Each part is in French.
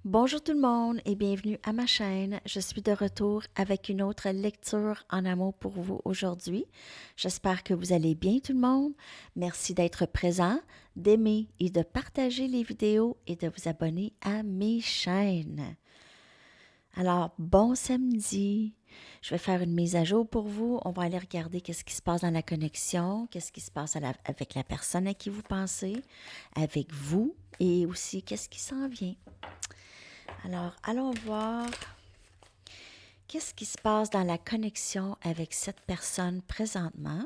Bonjour tout le monde et bienvenue à ma chaîne. Je suis de retour avec une autre lecture en amour pour vous aujourd'hui. J'espère que vous allez bien tout le monde. Merci d'être présent, d'aimer et de partager les vidéos et de vous abonner à mes chaînes. Alors, bon samedi. Je vais faire une mise à jour pour vous. On va aller regarder qu'est-ce qui se passe dans la connexion, qu'est-ce qui se passe avec la personne à qui vous pensez, avec vous et aussi qu'est-ce qui s'en vient. Alors, allons voir qu'est-ce qui se passe dans la connexion avec cette personne présentement.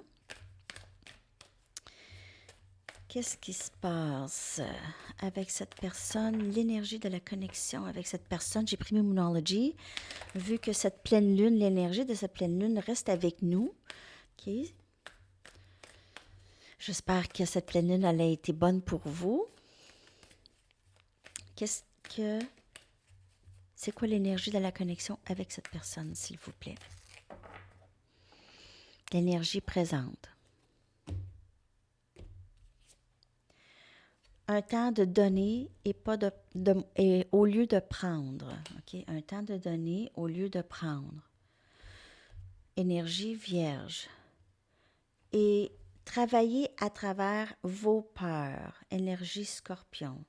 Qu'est-ce qui se passe avec cette personne, l'énergie de la connexion avec cette personne. J'ai pris Moonology, vu que cette pleine lune, l'énergie de cette pleine lune reste avec nous. OK. J'espère que cette pleine lune elle a été bonne pour vous. C'est quoi l'énergie de la connexion avec cette personne, s'il vous plaît? L'énergie présente. Un temps de donner et pas et au lieu de prendre. OK? Un temps de donner au lieu de prendre. Énergie vierge. Et travailler à travers vos peurs. Énergie scorpion.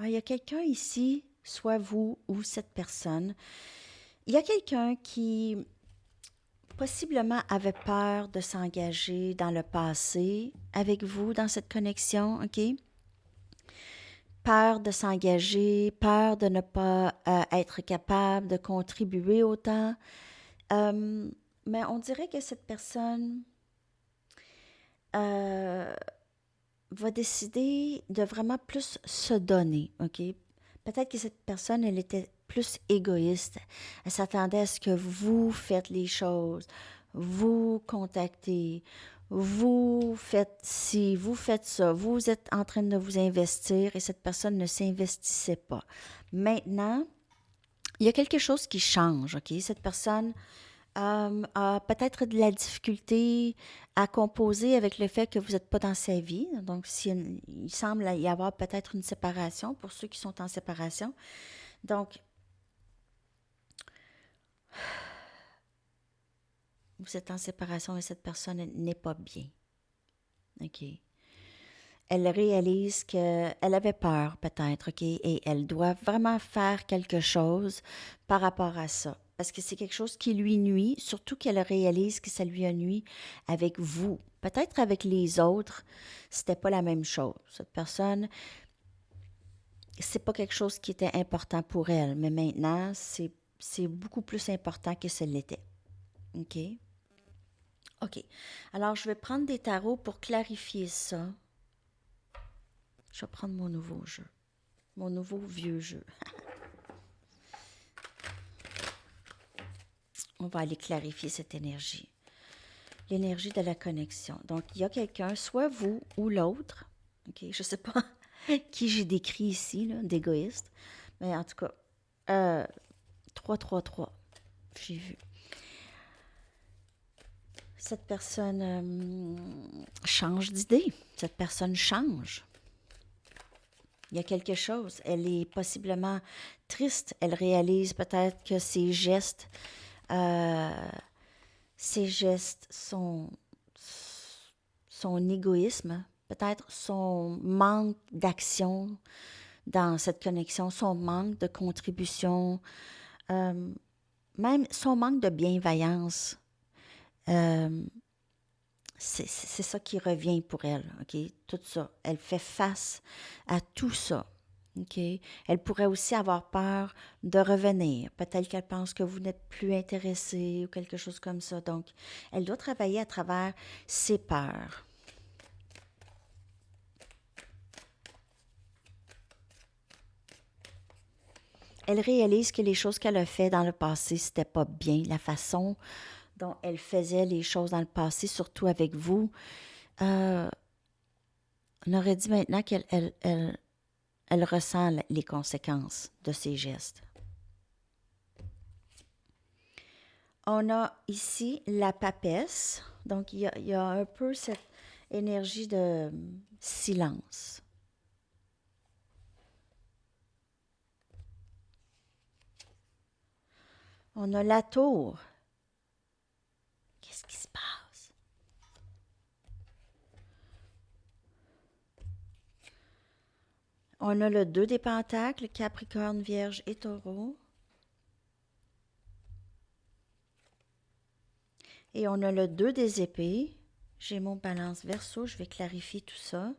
Il y a quelqu'un ici, soit vous ou cette personne. Il y a quelqu'un qui possiblement avait peur de s'engager dans le passé avec vous dans cette connexion, OK? Peur de s'engager, peur de ne pas être capable de contribuer autant. Mais on dirait que cette personne va décider de vraiment plus se donner, OK? Peut-être que cette personne, elle était plus égoïste. Elle s'attendait à ce que vous faites les choses, vous contactez, vous faites ci, vous faites ça, vous êtes en train de vous investir et cette personne ne s'investissait pas. Maintenant, il y a quelque chose qui change, OK? Cette personne a peut-être de la difficulté à composer avec le fait que vous n'êtes pas dans sa vie. Donc, il semble y avoir peut-être une séparation pour ceux qui sont en séparation. Donc, vous êtes en séparation et cette personne n'est pas bien. OK. Elle réalise qu'elle avait peur peut-être, OK, et elle doit vraiment faire quelque chose par rapport à ça. Parce que c'est quelque chose qui lui nuit, surtout qu'elle réalise que ça lui a nuit avec vous. Peut-être avec les autres, c'était pas la même chose. Cette personne, c'est pas quelque chose qui était important pour elle, mais maintenant, c'est beaucoup plus important que ce l'était. OK? OK. Alors, je vais prendre des tarots pour clarifier ça. Je vais prendre mon nouveau jeu. Mon nouveau vieux jeu. On va aller clarifier cette énergie. L'énergie de la connexion. Donc, il y a quelqu'un, soit vous ou l'autre, OK, je ne sais pas qui j'ai décrit ici, là, d'égoïste, mais en tout cas, 3, j'ai vu. Cette personne change d'idée. Cette personne change. Il y a quelque chose. Elle est possiblement triste. Elle réalise peut-être que ses gestes, son égoïsme, peut-être son manque d'action dans cette connexion, son manque de contribution, même son manque de bienveillance. C'est ça qui revient pour elle, OK? Tout ça. Elle fait face à tout ça, OK? Elle pourrait aussi avoir peur de revenir. Peut-être qu'elle pense que vous n'êtes plus intéressé ou quelque chose comme ça. Donc, elle doit travailler à travers ses peurs. Elle réalise que les choses qu'elle a fait dans le passé, c'était pas bien. La façon dont elle faisait les choses dans le passé, surtout avec vous, on aurait dit maintenant qu'elle elle ressent les conséquences de ses gestes. On a ici la papesse. Donc, il y a un peu cette énergie de silence. On a la tour. Qu'est-ce qui se passe? On a le 2 des pentacles, Capricorne, Vierge et Taureau. Et on a le 2 des épées, Gémeaux, Balance, Verseau. Je vais clarifier tout ça.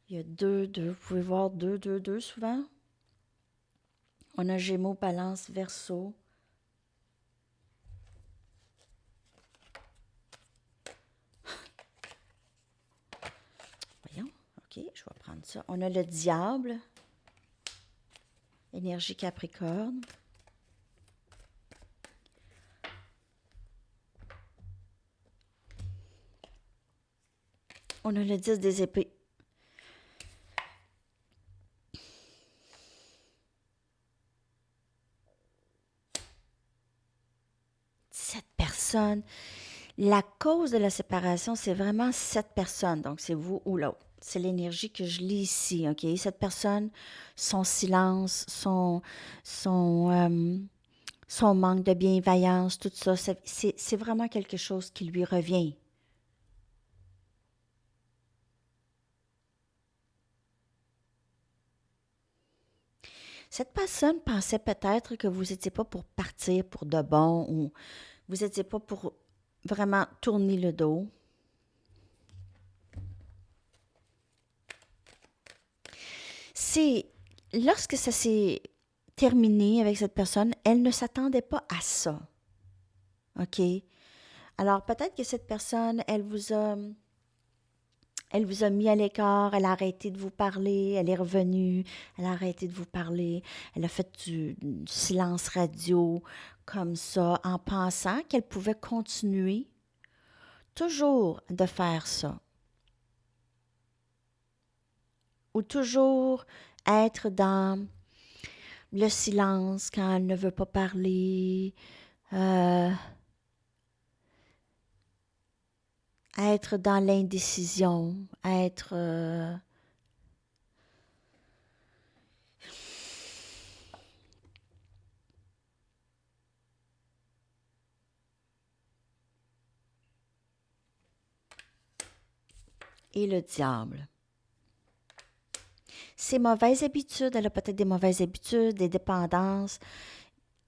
Il y a 2, 2. Vous pouvez voir 2, 2, 2 souvent. On a Gémeaux, Balance, Verseau. Voyons, ok, je vais prendre ça. On a le Diable, énergie Capricorne. On a le 10 des épées. Cette personne, la cause de la séparation, c'est vraiment cette personne. Donc, c'est vous ou l'autre. C'est l'énergie que je lis ici, OK? Cette personne, son silence, son manque de bienveillance, tout ça, c'est vraiment quelque chose qui lui revient. Cette personne pensait peut-être que vous n'étiez pas pour partir pour de bon ou vous n'étiez pas pour vraiment tourner le dos. C'est lorsque ça s'est terminé avec cette personne, elle ne s'attendait pas à ça. OK? Alors peut-être que cette personne, elle vous a mis à l'écart, elle a arrêté de vous parler, elle est revenue, elle a arrêté de vous parler, elle a fait du silence radio comme ça en pensant qu'elle pouvait continuer toujours de faire ça. Ou toujours être dans le silence quand elle ne veut pas parler, être dans l'indécision, être... et le diable. Ses mauvaises habitudes, elle a peut-être des mauvaises habitudes, des dépendances.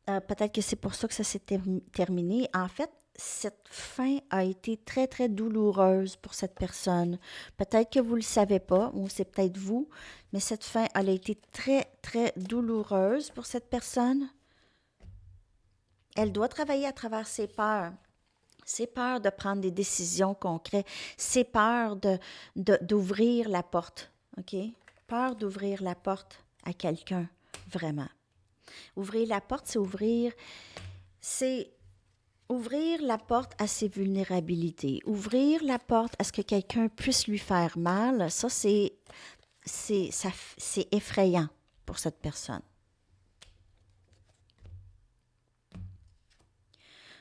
Peut-être que c'est pour ça que ça s'est terminé. En fait, cette fin a été très, très douloureuse pour cette personne. Peut-être que vous ne le savez pas, ou c'est peut-être vous, mais cette fin, elle a été très, très douloureuse pour cette personne. Elle doit travailler à travers ses peurs. Ses peurs de prendre des décisions concrètes. Ses peurs d'ouvrir la porte. OK? Peur d'ouvrir la porte à quelqu'un, vraiment. Ouvrir la porte, c'est ouvrir la porte à ses vulnérabilités. Ouvrir la porte à ce que quelqu'un puisse lui faire mal, ça, c'est effrayant pour cette personne.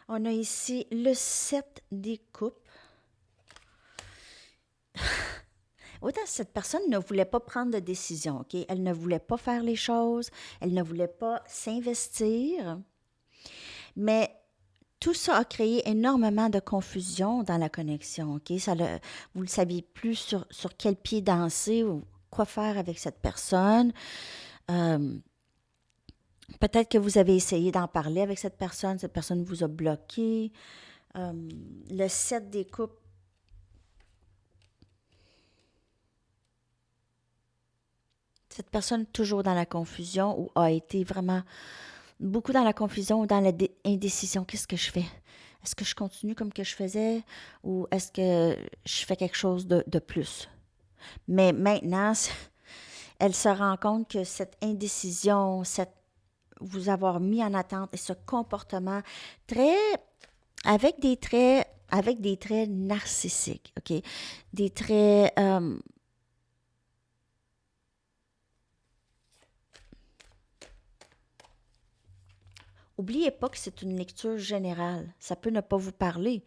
On a ici le 7 des coupes. Autant cette personne ne voulait pas prendre de décision, OK? Elle ne voulait pas faire les choses, elle ne voulait pas s'investir, mais tout ça a créé énormément de confusion dans la connexion, OK? Vous ne saviez plus sur quel pied danser ou quoi faire avec cette personne. Peut-être que vous avez essayé d'en parler avec cette personne vous a bloqué. Le 7 des coupes, cette personne toujours dans la confusion ou a été vraiment beaucoup dans la confusion ou dans l'indécision. Qu'est-ce que je fais? Est-ce que je continue comme que je faisais ou est-ce que je fais quelque chose de plus? Mais maintenant, elle se rend compte que cette indécision, vous avoir mis en attente et ce comportement avec des traits narcissiques, OK? Des traits oubliez pas que c'est une lecture générale. Ça peut ne pas vous parler.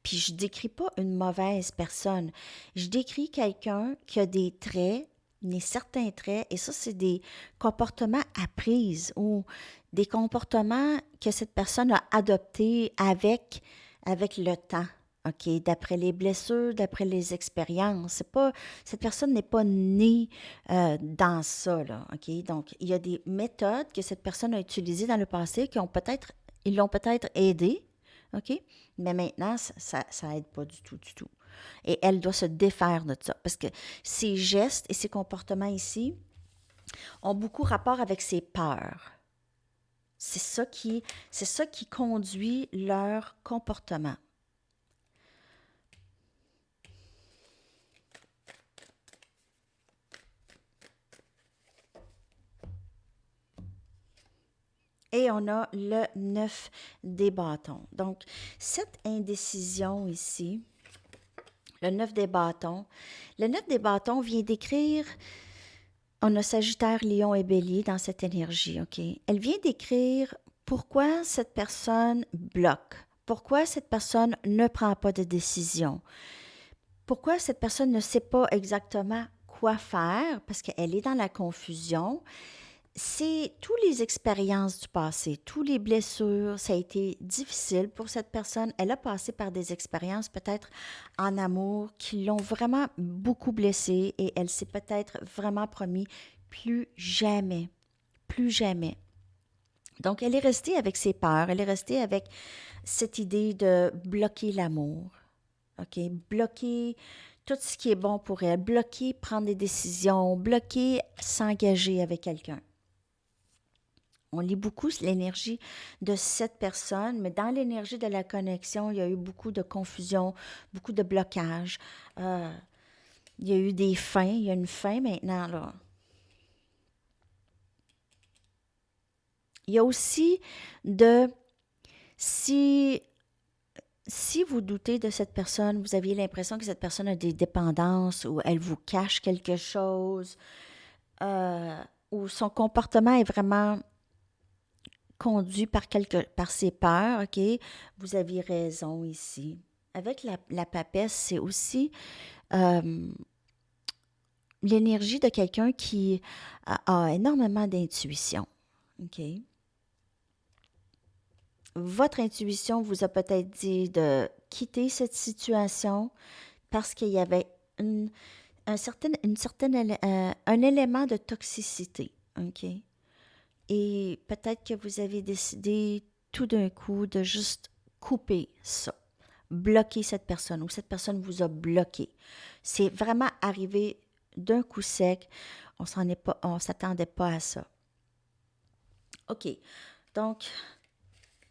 Puis je décris pas une mauvaise personne. Je décris quelqu'un qui a des traits mais certains traits, et ça, c'est des comportements appris ou des comportements que cette personne a adoptés avec le temps. OK, d'après les blessures, d'après les expériences. C'est pas, cette personne n'est pas née dans ça, là. OK, donc il y a des méthodes que cette personne a utilisées dans le passé qui ont peut-être, ils l'ont peut-être aidé. OK, mais maintenant, ça aide pas du tout, du tout. Et elle doit se défaire de ça parce que ses gestes et ses comportements ici ont beaucoup rapport avec ses peurs. C'est ça qui conduit leur comportement. Et on a le 9 des bâtons. Donc, cette indécision ici, le 9 des bâtons, le 9 des bâtons vient décrire, on a Sagittaire, Lion et Bélier dans cette énergie, OK? Elle vient décrire pourquoi cette personne bloque, pourquoi cette personne ne prend pas de décision, pourquoi cette personne ne sait pas exactement quoi faire, parce qu'elle est dans la confusion. C'est toutes les expériences du passé, toutes les blessures, ça a été difficile pour cette personne. Elle a passé par des expériences peut-être en amour qui l'ont vraiment beaucoup blessée et elle s'est peut-être vraiment promis plus jamais, plus jamais. Donc, elle est restée avec ses peurs, elle est restée avec cette idée de bloquer l'amour, OK? Bloquer tout ce qui est bon pour elle, bloquer prendre des décisions, bloquer s'engager avec quelqu'un. On lit beaucoup l'énergie de cette personne, mais dans l'énergie de la connexion, il y a eu beaucoup de confusion, beaucoup de blocage. Il y a eu des fins, il y a une fin maintenant, là. Il y a aussi de, si, si vous doutez de cette personne, vous aviez l'impression que cette personne a des dépendances ou elle vous cache quelque chose, ou son comportement est vraiment conduit par ses peurs, OK? Vous aviez raison ici. Avec la papesse, c'est aussi l'énergie de quelqu'un qui a énormément d'intuition, OK? Votre intuition vous a peut-être dit de quitter cette situation parce qu'il y avait un élément de toxicité, OK? Et peut-être que vous avez décidé tout d'un coup de juste couper ça, bloquer cette personne ou cette personne vous a bloqué. C'est vraiment arrivé d'un coup sec. On s'attendait pas à ça. OK. Donc,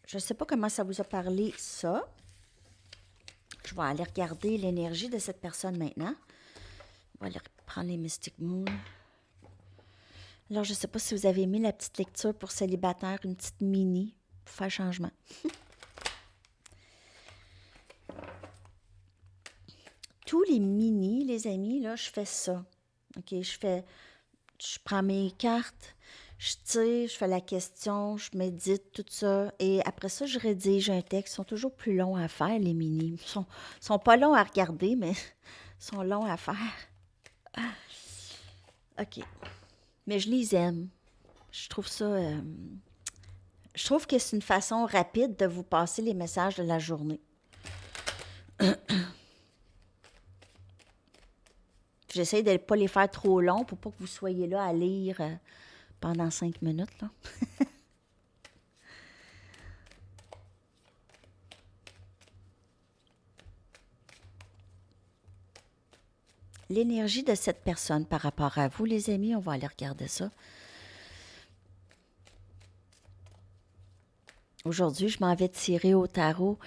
je ne sais pas comment ça vous a parlé, ça. Je vais aller regarder l'énergie de cette personne maintenant. On va aller prendre les Mystic Moon. Alors, je ne sais pas si vous avez mis la petite lecture pour célibataire, une petite mini, pour faire changement. Tous les mini, les amis, là, je fais ça. OK, je prends mes cartes, je tire, je fais la question, je médite, tout ça. Et après ça, je rédige un texte. Ils sont toujours plus longs à faire, les mini. Ils sont pas longs à regarder, mais ils sont longs à faire. OK. Mais je les aime. Je trouve ça... je trouve que c'est une façon rapide de vous passer les messages de la journée. J'essaie de ne pas les faire trop longs pour pas que vous soyez là à lire pendant 5 minutes, là. L'énergie de cette personne par rapport à vous, les amis, on va aller regarder ça. Aujourd'hui, je m'en vais tirer au tarot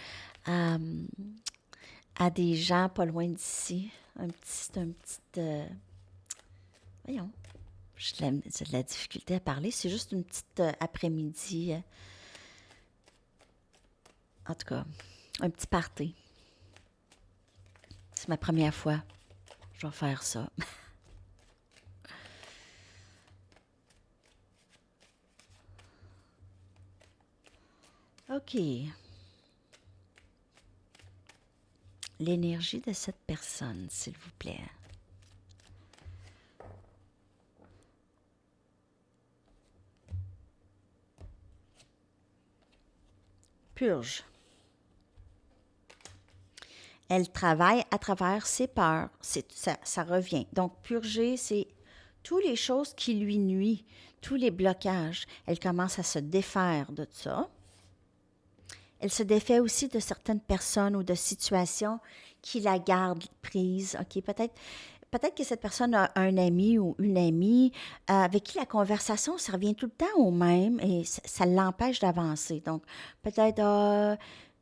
à des gens pas loin d'ici. Voyons, j'ai de la difficulté à parler. C'est juste une petite après-midi. En tout cas, un petit party. C'est ma première fois. Je vais faire ça. OK. L'énergie de cette personne, s'il vous plaît. purge. Elle travaille à travers ses peurs. Ça revient. Donc, purger, c'est toutes les choses qui lui nuisent, tous les blocages. Elle commence à se défaire de ça. Elle se défait aussi de certaines personnes ou de situations qui la gardent prise. OK, peut-être que cette personne a un ami ou une amie avec qui la conversation, ça revient tout le temps au même et ça l'empêche d'avancer. Donc, peut-être,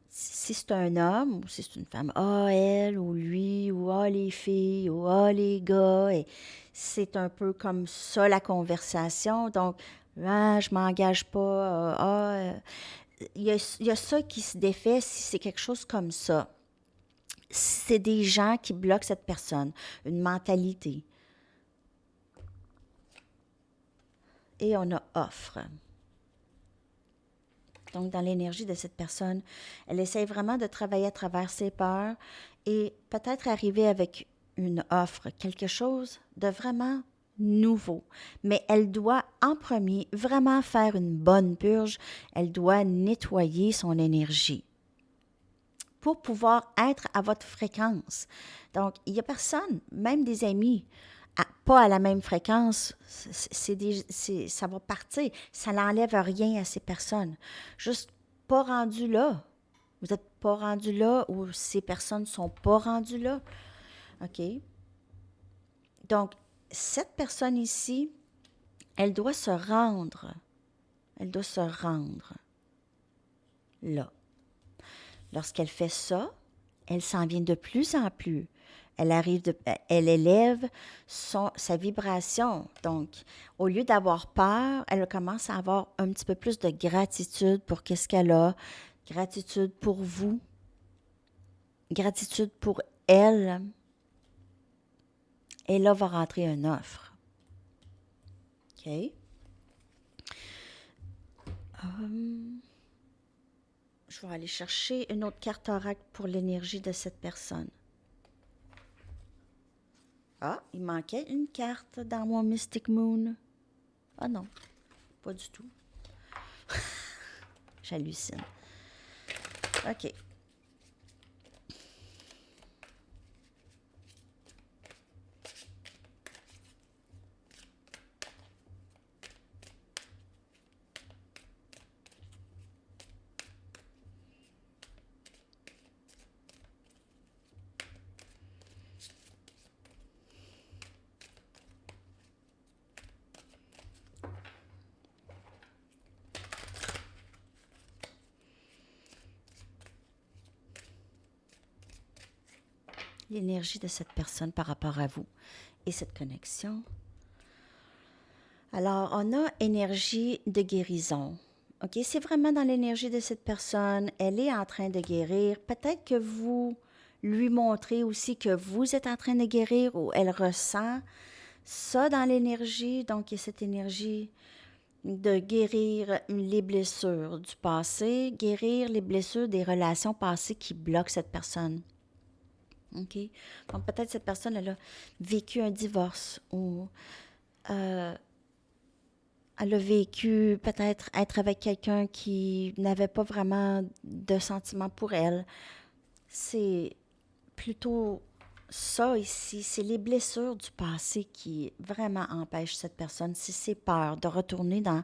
si c'est un homme ou si c'est une femme, elle ou lui, ou les filles, ou les gars. Et c'est un peu comme ça la conversation. Donc, je m'engage pas. Il y a ça qui se défait si c'est quelque chose comme ça. C'est des gens qui bloquent cette personne, une mentalité. Et on a offre. Donc, dans l'énergie de cette personne, elle essaie vraiment de travailler à travers ses peurs et peut-être arriver avec une offre, quelque chose de vraiment nouveau. Mais elle doit en premier vraiment faire une bonne purge. Elle doit nettoyer son énergie pour pouvoir être à votre fréquence. Donc, il n'y a personne, même des amis, pas à la même fréquence, ça va partir. Ça n'enlève rien à ces personnes. Juste pas rendu là. Vous n'êtes pas rendu là ou ces personnes ne sont pas rendues là. OK? Donc, cette personne ici, elle doit se rendre. Elle doit se rendre là. Lorsqu'elle fait ça, elle s'en vient de plus en plus. Elle élève sa vibration. Donc, au lieu d'avoir peur, elle commence à avoir un petit peu plus de gratitude pour qu'est-ce qu'elle a, gratitude pour vous, gratitude pour elle. Et là va rentrer une offre. OK? Je vais aller chercher une autre carte oracle pour l'énergie de cette personne. Ah, il manquait une carte dans mon Mystic Moon. Ah non, pas du tout. J'hallucine. OK. L'énergie de cette personne par rapport à vous et cette connexion. Alors, on a énergie de guérison. OK, c'est vraiment dans l'énergie de cette personne. Elle est en train de guérir. Peut-être que vous lui montrez aussi que vous êtes en train de guérir ou elle ressent ça dans l'énergie. Donc, il y a cette énergie de guérir les blessures du passé, guérir les blessures des relations passées qui bloquent cette personne. OK? Donc, peut-être cette personne, elle a vécu un divorce ou elle a vécu peut-être être avec quelqu'un qui n'avait pas vraiment de sentiments pour elle. C'est plutôt ça ici. C'est les blessures du passé qui vraiment empêchent cette personne. C'est ses peurs de retourner dans...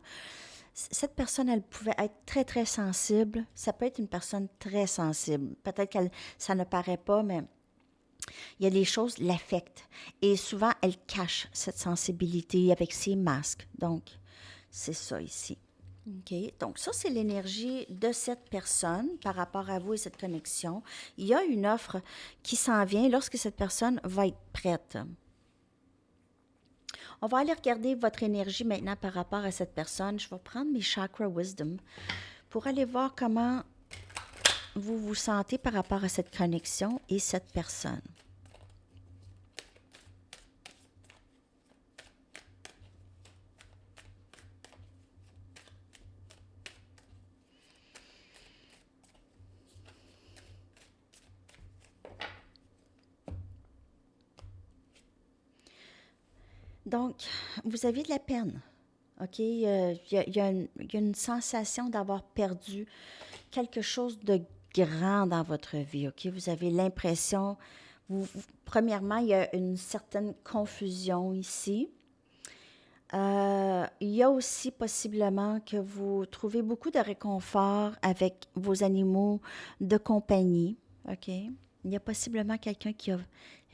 Cette personne, elle pouvait être très, très sensible. Ça peut être une personne très sensible. Peut-être que ça ne paraît pas, mais il y a les choses l'affectent. Et souvent, elle cache cette sensibilité avec ses masques. Donc, c'est ça ici. OK. Donc, ça, c'est l'énergie de cette personne par rapport à vous et cette connexion. Il y a une offre qui s'en vient lorsque cette personne va être prête. On va aller regarder votre énergie maintenant par rapport à cette personne. Je vais prendre mes chakras wisdom pour aller voir comment vous vous sentez par rapport à cette connexion et cette personne. Donc, vous avez de la peine, OK? Il y a une sensation d'avoir perdu quelque chose de grand dans votre vie, OK? Vous avez l'impression, premièrement, il y a une certaine confusion ici. Il y a aussi possiblement que vous trouvez beaucoup de réconfort avec vos animaux de compagnie, OK? Il y a possiblement quelqu'un qui a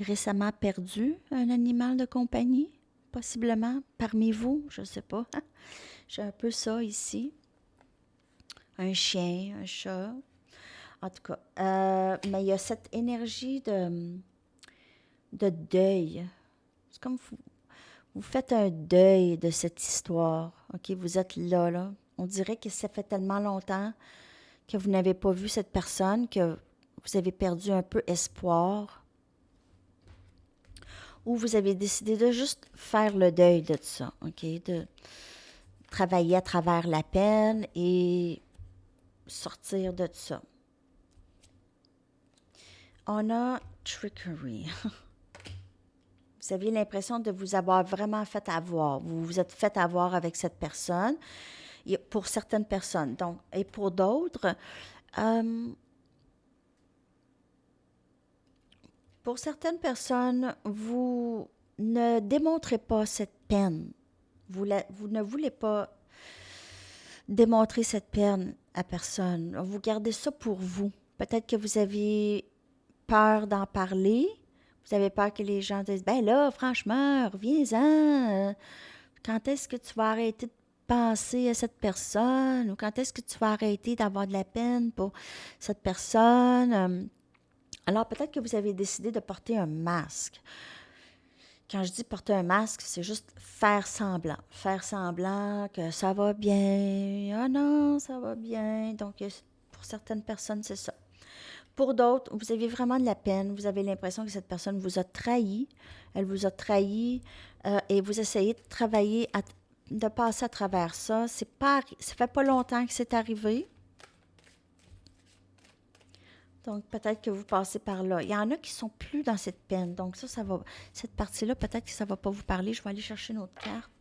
récemment perdu un animal de compagnie, possiblement, parmi vous, je ne sais pas. J'ai un peu ça ici. Un chien, un chat. En tout cas, mais il y a cette énergie de deuil. C'est comme vous faites un deuil de cette histoire. OK, vous êtes là, là. On dirait que ça fait tellement longtemps que vous n'avez pas vu cette personne que vous avez perdu un peu espoir. Ou vous avez décidé de juste faire le deuil de ça. OK, de travailler à travers la peine et sortir de ça. On a trickery. Vous aviez l'impression de vous avoir vraiment fait avoir. Vous vous êtes fait avoir avec cette personne, pour certaines personnes. Donc, et pour d'autres, euh, pour certaines personnes, vous ne démontrez pas cette peine. Vous ne voulez pas démontrer cette peine à personne. Vous gardez ça pour vous. Peut-être que vous avez peur d'en parler. Vous avez peur que les gens disent, ben là, franchement, reviens-en. Quand est-ce que tu vas arrêter de penser à cette personne? Ou quand est-ce que tu vas arrêter d'avoir de la peine pour cette personne? Alors, peut-être que vous avez décidé de porter un masque. Quand je dis porter un masque, c'est juste faire semblant. Faire semblant que ça va bien. Ah non, ça va bien. Donc, pour certaines personnes, c'est ça. Pour d'autres, vous avez vraiment de la peine. Vous avez l'impression que cette personne vous a trahi. Elle vous a trahi et vous essayez de travailler, de passer à travers ça. Ça fait pas longtemps que c'est arrivé. Donc, peut-être que vous passez par là. Il y en a qui sont plus dans cette peine. Donc, ça va. Cette partie-là, peut-être que ça ne va pas vous parler. Je vais aller chercher une autre carte.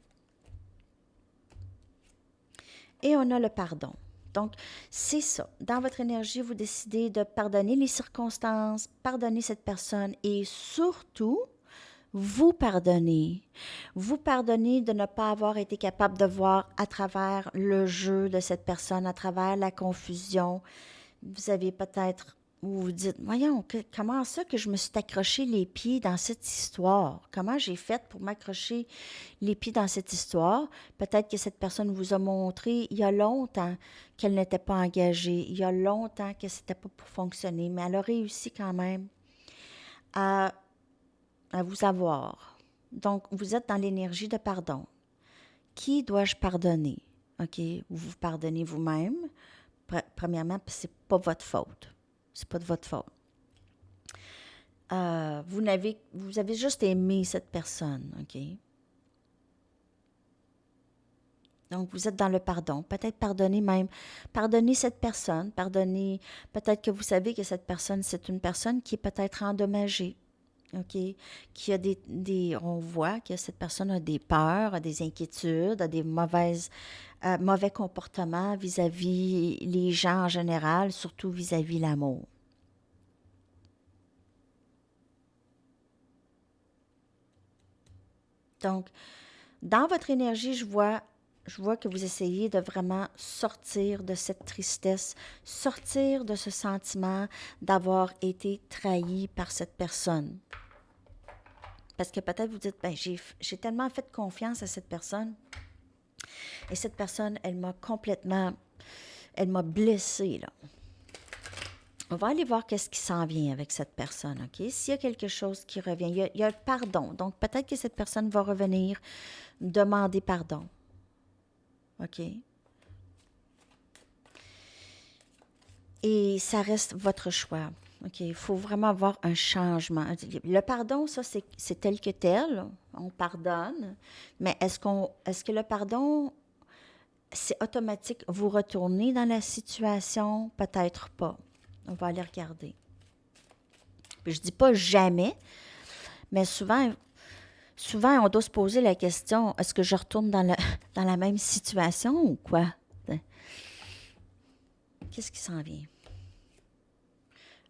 Et on a le pardon. Donc, c'est ça. Dans votre énergie, vous décidez de pardonner les circonstances, pardonner cette personne et surtout, vous pardonner. Vous pardonner de ne pas avoir été capable de voir à travers le jeu de cette personne, à travers la confusion. Vous avez peut-être, vous vous dites, voyons, comment ça que je me suis accroché les pieds dans cette histoire? Comment j'ai fait pour m'accrocher les pieds dans cette histoire? Peut-être que cette personne vous a montré il y a longtemps qu'elle n'était pas engagée, il y a longtemps que c'était pas pour fonctionner, mais elle a réussi quand même à, à vous avoir. Donc, vous êtes dans l'énergie de pardon. Qui dois-je pardonner? OK, vous vous pardonnez vous-même. Premièrement, c'est pas votre faute. C'est pas de votre faute. Vous avez juste aimé cette personne, OK? Donc, vous êtes dans le pardon. Peut-être pardonner même. Pardonner cette personne. Pardonner. Peut-être que vous savez que cette personne, c'est une personne qui est peut-être endommagée. OK? Qui a on voit que cette personne a des peurs, a des inquiétudes, a des mauvais comportements vis-à-vis les gens en général, surtout vis-à-vis l'amour. Donc, dans votre énergie, je vois que vous essayez de vraiment sortir de cette tristesse, sortir de ce sentiment d'avoir été trahi par cette personne. Parce que peut-être vous dites, ben, j'ai tellement fait confiance à cette personne et cette personne, elle m'a blessée, là. On va aller voir qu'est-ce qui s'en vient avec cette personne, OK? S'il y a quelque chose qui revient, il y a le pardon. Donc, peut-être que cette personne va revenir demander pardon. OK? Et ça reste votre choix. OK? Il faut vraiment avoir un changement. Le pardon, ça, c'est tel que tel. On pardonne. Mais est-ce que le pardon, c'est automatique? Vous retournez dans la situation? Peut-être pas. On va aller regarder. Puis je dis pas jamais, mais souvent, souvent, on doit se poser la question, est-ce que je retourne dans la même situation ou quoi? Qu'est-ce qui s'en vient?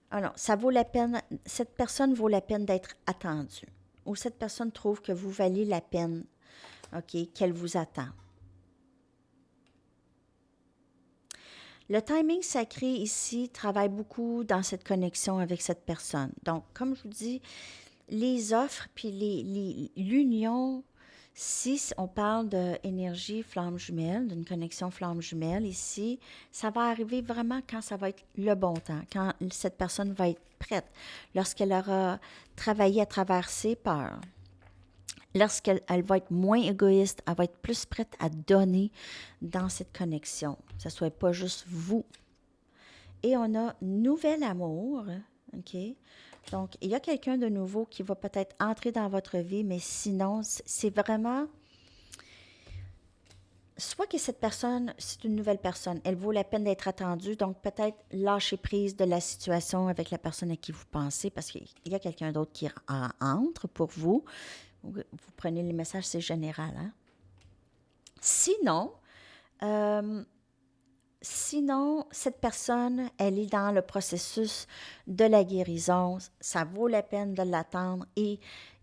Ah non, ça vaut la peine, cette personne vaut la peine d'être attendue. Ou cette personne trouve que vous valez la peine, OK, qu'elle vous attend. Le timing sacré ici travaille beaucoup dans cette connexion avec cette personne. Donc, comme je vous dis, les offres puis l'union, si on parle d'énergie flamme jumelle, d'une connexion flamme jumelle ici, ça va arriver vraiment quand ça va être le bon temps, quand cette personne va être prête, lorsqu'elle aura travaillé à travers ses peurs, lorsqu'elle va être moins égoïste, elle va être plus prête à donner dans cette connexion, que ce ne soit pas juste vous. Et on a nouvel amour, OK? Donc, il y a quelqu'un de nouveau qui va peut-être entrer dans votre vie, mais sinon, c'est vraiment... Soit que cette personne, c'est une nouvelle personne, elle vaut la peine d'être attendue, donc peut-être lâcher prise de la situation avec la personne à qui vous pensez, parce qu'il y a quelqu'un d'autre qui entre pour vous. Vous prenez les messages, c'est général, hein? Sinon, cette personne, elle est dans le processus de la guérison. Ça vaut la peine de l'attendre. Et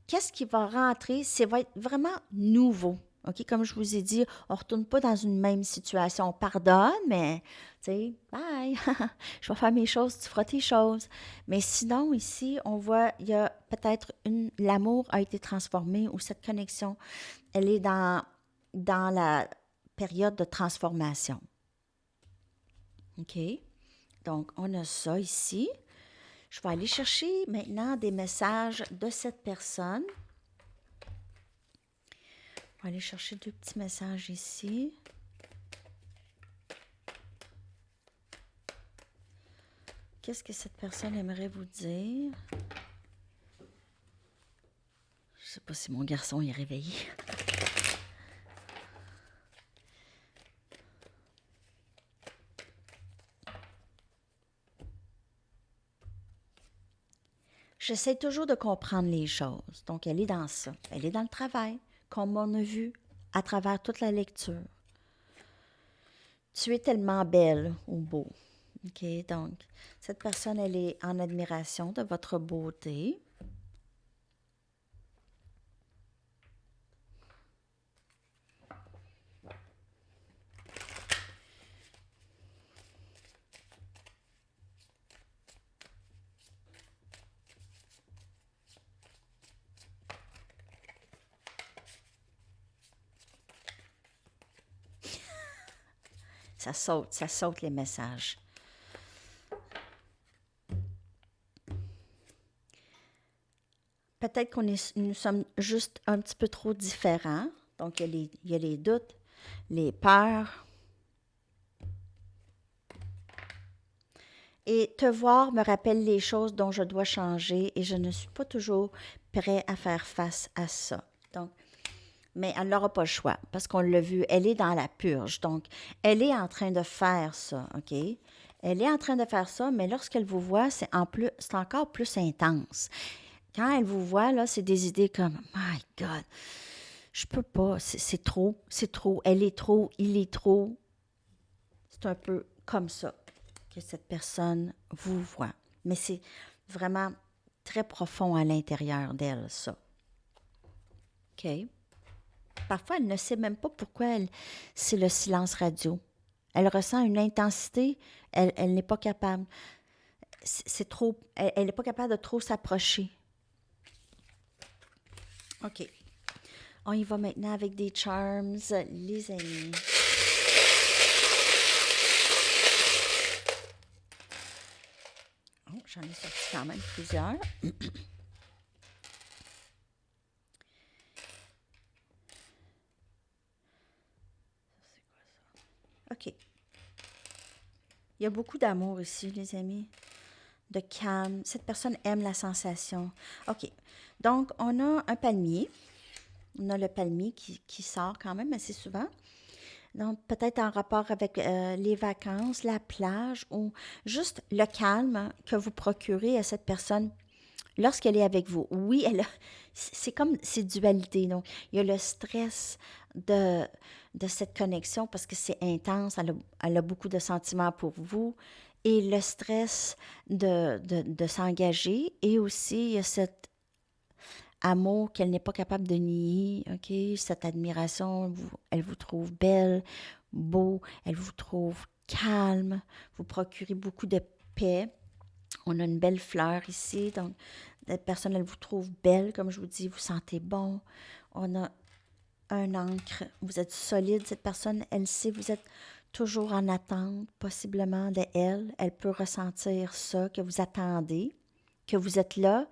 qu'est-ce qui va rentrer? Ça va être vraiment nouveau. OK? Comme je vous ai dit, on ne retourne pas dans une même situation. On pardonne, mais, tu sais, bye, je vais faire mes choses, tu feras tes choses. Mais sinon, ici, on voit, il y a peut-être l'amour a été transformé ou cette connexion, elle est dans la période de transformation. OK? Donc, on a ça ici. Je vais aller chercher maintenant des messages de cette personne. Je vais aller chercher 2 petits messages ici. Qu'est-ce que cette personne aimerait vous dire? Je ne sais pas si mon garçon est réveillé. J'essaie toujours de comprendre les choses. Donc, elle est dans ça. Elle est dans le travail, comme on a vu à travers toute la lecture. Tu es tellement belle ou beau. OK, donc, cette personne, elle est en admiration de votre beauté. Ça saute les messages. Peut-être nous sommes juste un petit peu trop différents. Donc, il y a les doutes, les peurs. Et te voir me rappelle les choses dont je dois changer et je ne suis pas toujours prêt à faire face à ça. Donc, mais elle n'aura pas le choix parce qu'on l'a vu, elle est dans la purge. Donc, elle est en train de faire ça, OK? Elle est en train de faire ça, mais lorsqu'elle vous voit, c'est encore plus intense. Quand elle vous voit, là, c'est des idées comme « My God, je peux pas, c'est trop, elle est trop, il est trop. » C'est un peu comme ça que cette personne vous voit. Mais c'est vraiment très profond à l'intérieur d'elle, ça. OK? Parfois, elle ne sait même pas pourquoi c'est le silence radio. Elle ressent une intensité, elle n'est pas capable. C'est trop, elle n'est pas capable de trop s'approcher. OK. On y va maintenant avec des charms, les amis. Oh, j'en ai sorti quand même plusieurs. OK. Il y a beaucoup d'amour ici, les amis. De calme. Cette personne aime la sensation. OK. Donc, on a un palmier. On a le palmier qui sort quand même assez souvent. Donc, peut-être en rapport avec les vacances, la plage ou juste le calme que vous procurez à cette personne lorsqu'elle est avec vous, oui, c'est comme, c'est dualité. Donc, il y a le stress de, de cette connexion parce que c'est intense, elle a beaucoup de sentiments pour vous, et le stress de s'engager, et aussi il y a cet amour qu'elle n'est pas capable de nier, OK? Cette admiration, elle vous trouve belle, beau, elle vous trouve calme, vous procurez beaucoup de paix. On a une belle fleur ici, donc la personne, elle vous trouve belle, comme je vous dis, vous sentez bon. On a un ancre, vous êtes solide, cette personne, elle sait, vous êtes toujours en attente, possiblement de elle. Elle peut ressentir ça, que vous attendez, que vous êtes là.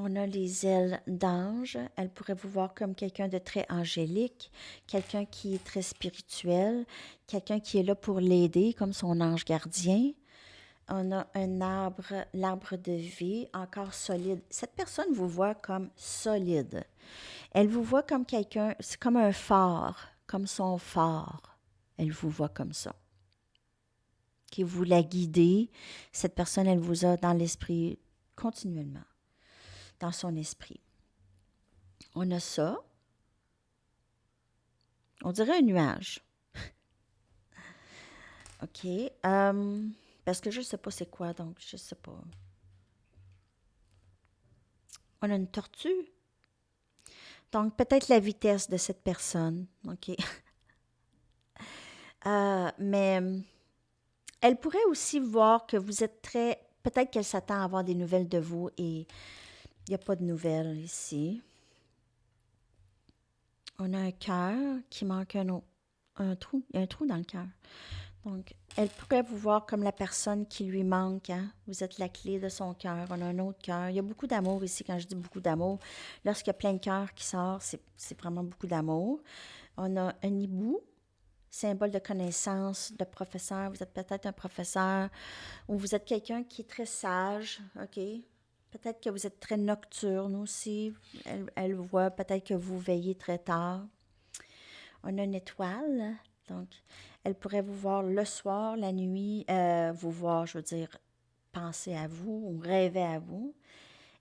On a les ailes d'ange. Elle pourrait vous voir comme quelqu'un de très angélique, quelqu'un qui est très spirituel, quelqu'un qui est là pour l'aider, comme son ange gardien. On a un arbre, l'arbre de vie, encore solide. Cette personne vous voit comme solide. Elle vous voit comme quelqu'un, c'est comme un phare, comme son phare. Elle vous voit comme ça. Qui vous la guidez. Cette personne, elle vous a dans l'esprit continuellement, dans son esprit. On a ça. On dirait un nuage. OK. Parce que je ne sais pas c'est quoi, donc je ne sais pas. On a une tortue. Donc, peut-être la vitesse de cette personne. OK. Mais elle pourrait aussi voir que vous êtes très... Peut-être qu'elle s'attend à avoir des nouvelles de vous et il n'y a pas de nouvelles ici. On a un cœur qui manque un trou. Il y a un trou dans le cœur. Donc, elle pourrait vous voir comme la personne qui lui manque. Hein? Vous êtes la clé de son cœur. On a un autre cœur. Il y a beaucoup d'amour ici. Quand je dis beaucoup d'amour, lorsqu'il y a plein de cœurs qui sortent, c'est vraiment beaucoup d'amour. On a un hibou, symbole de connaissance, de professeur. Vous êtes peut-être un professeur ou vous êtes quelqu'un qui est très sage. OK? Peut-être que vous êtes très nocturne aussi. Elle voit peut-être que vous veillez très tard. On a une étoile, donc elle pourrait vous voir le soir, la nuit, vous voir, je veux dire, penser à vous ou rêver à vous.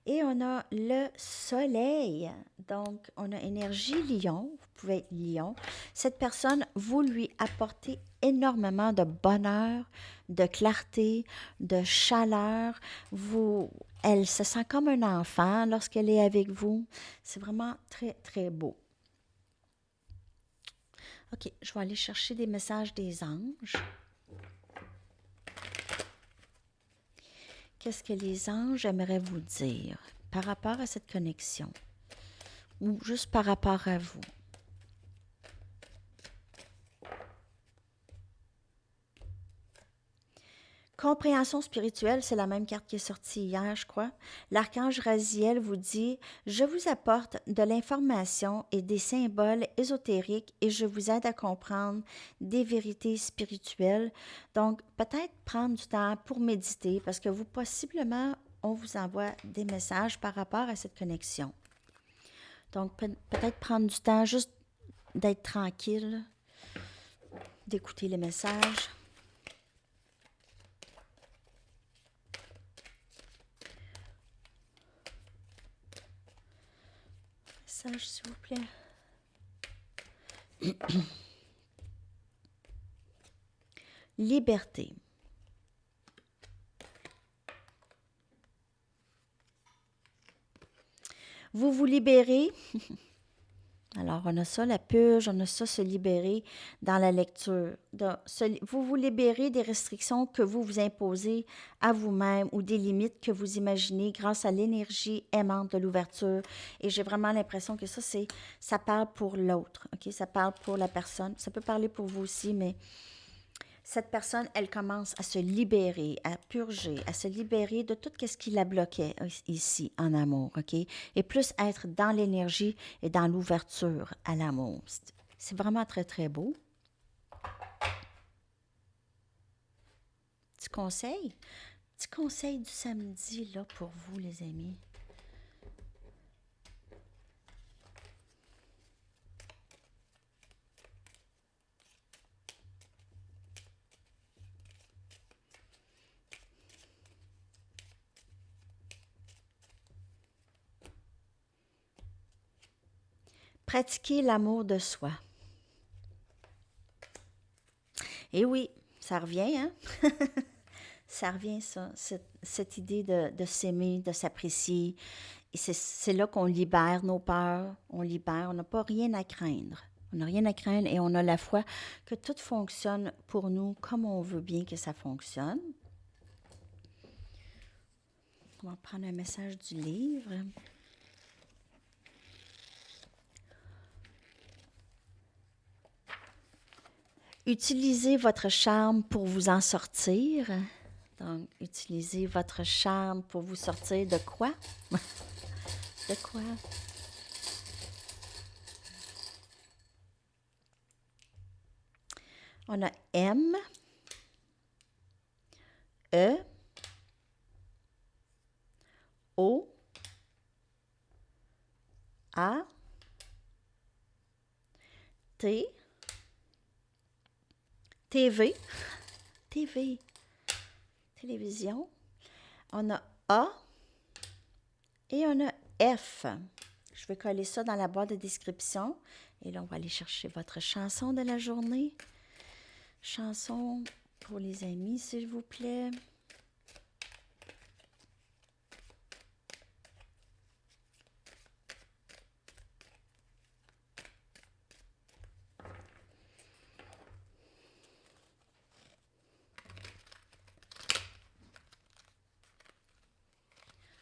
Et on a le soleil, donc on a énergie lion, vous pouvez être lion. Cette personne, vous lui apportez énormément de bonheur, de clarté, de chaleur. Elle se sent comme un enfant lorsqu'elle est avec vous. C'est vraiment très, très beau. OK, je vais aller chercher des messages des anges. Qu'est-ce que les anges aimeraient vous dire par rapport à cette connexion ou juste par rapport à vous? Compréhension spirituelle, c'est la même carte qui est sortie hier, je crois. L'archange Raziel vous dit: je vous apporte de l'information et des symboles ésotériques et je vous aide à comprendre des vérités spirituelles. Donc, peut-être prendre du temps pour méditer parce que vous, possiblement, on vous envoie des messages par rapport à cette connexion. Donc, peut-être prendre du temps juste d'être tranquille, d'écouter les messages. Message, s'il vous plaît. Liberté. Vous vous libérez. Alors, on a ça, la purge, on a ça, se libérer dans la lecture. Vous vous libérez des restrictions que vous vous imposez à vous-même ou des limites que vous imaginez grâce à l'énergie aimante de l'ouverture. Et j'ai vraiment l'impression que ça parle pour l'autre, OK? Ça parle pour la personne. Ça peut parler pour vous aussi, mais cette personne, elle commence à se libérer, à purger, à se libérer de tout ce qui la bloquait ici en amour, OK? Et plus être dans l'énergie et dans l'ouverture à l'amour. C'est vraiment très, très beau. Petit conseil du samedi, là, pour vous, les amis. Pratiquer l'amour de soi. Et oui, ça revient, hein? Ça revient, ça, cette idée de s'aimer, de s'apprécier. Et c'est là qu'on libère nos peurs, on libère, on n'a pas rien à craindre. On n'a rien à craindre et on a la foi que tout fonctionne pour nous comme on veut bien que ça fonctionne. On va prendre un message du livre. Utilisez votre charme pour vous en sortir. Donc, utilisez votre charme pour vous sortir de quoi? De quoi? On a M, E, O, A, T, TV, télévision. On a A et on a F. Je vais coller ça dans la boîte de description. Et là, on va aller chercher votre chanson de la journée. Chanson pour les amis, s'il vous plaît.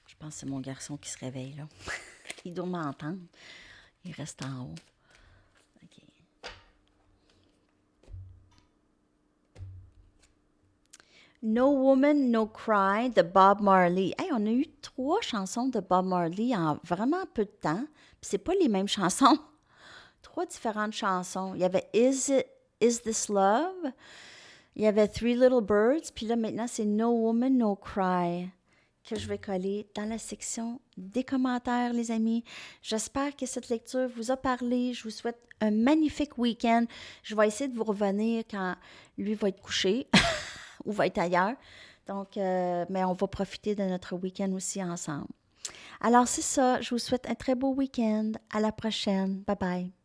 Je pense que c'est mon garçon qui se réveille, là. Il doit m'entendre. Il reste en haut. OK. No Woman, No Cry de Bob Marley. Hey, on a eu 3 chansons de Bob Marley en vraiment peu de temps. Puis c'est pas les mêmes chansons. 3 différentes chansons. Il y avait Is This Love? Il y avait Three Little Birds. Puis là, maintenant, c'est No Woman, No Cry que je vais coller dans la section des commentaires, les amis. J'espère que cette lecture vous a parlé. Je vous souhaite un magnifique week-end. Je vais essayer de vous revenir quand lui va être couché ou va être ailleurs. Donc, mais on va profiter de notre week-end aussi ensemble. Alors, c'est ça. Je vous souhaite un très beau week-end. À la prochaine. Bye bye.